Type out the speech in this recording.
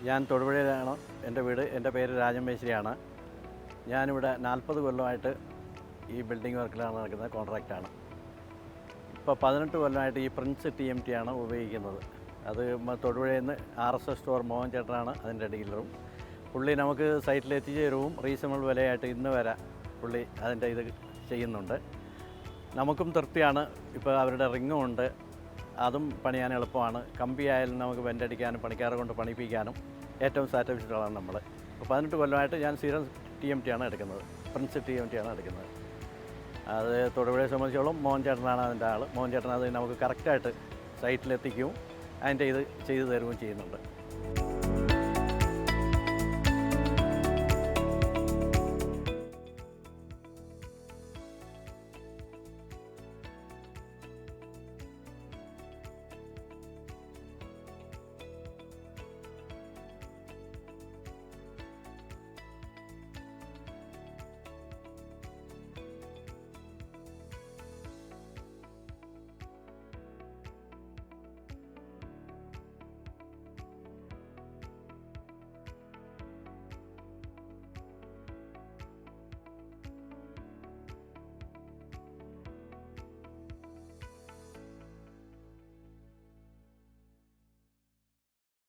ഞാൻ തൊടുപുഴയിലാണ് എൻ്റെ വീട്. എൻ്റെ പേര് രാജൻ മേശ്രിയാണ്. ഞാനിവിടെ 40 കൊല്ലമായിട്ട് ഈ ബിൽഡിംഗ് വർക്കിലാണ് നടക്കുന്നത്, കോൺട്രാക്റ്റാണ്. ഇപ്പോൾ 18 കൊല്ലമായിട്ട് ഈ പ്രിൻസ് TMT ആണ് ഉപയോഗിക്കുന്നത്. അത് തൊടുപുഴയിൽ നിന്ന് RSS സ്റ്റോർ മോഹൻ ചേട്ടനാണ് അതിൻ്റെ ഡീലറും. പുള്ളി നമുക്ക് സൈറ്റിൽ എത്തിച്ചു തരുവും റീസണബിൾ വിലയായിട്ട് ഇന്ന് വരെ പുള്ളി അതിൻ്റെ ഇത് ചെയ്യുന്നുണ്ട്. നമുക്കും തൃപ്തിയാണ്. ഇപ്പോൾ അവരുടെ റിങ്ങും ഉണ്ട്, അതും പണിയാൻ എളുപ്പമാണ്. കമ്പി ആയാലും നമുക്ക് വെൻ്റടിക്കാനും പണിക്കാരെ കൊണ്ട് പണിപ്പിക്കാനും ഏറ്റവും സാറ്റിസ്ഫൈഡാണ് നമ്മൾ. അപ്പോൾ 18 കൊല്ലമായിട്ട് ഞാൻ സ്ഥിരം TMT ആണ് എടുക്കുന്നത്, പ്രിൻസ് TMT ആണ് എടുക്കുന്നത്. അത് തൊടുപുഴയെ സംബന്ധിച്ചോളം മോഹൻ ചേട്ടനാണ് അതിൻ്റെ ആൾ. മോഹൻ ചേട്ടൻ അത് നമുക്ക് കറക്റ്റായിട്ട് സൈറ്റിലെത്തിക്കുകയും അതിൻ്റെ ഇത് ചെയ്തു തരുകയും ചെയ്യുന്നുണ്ട്.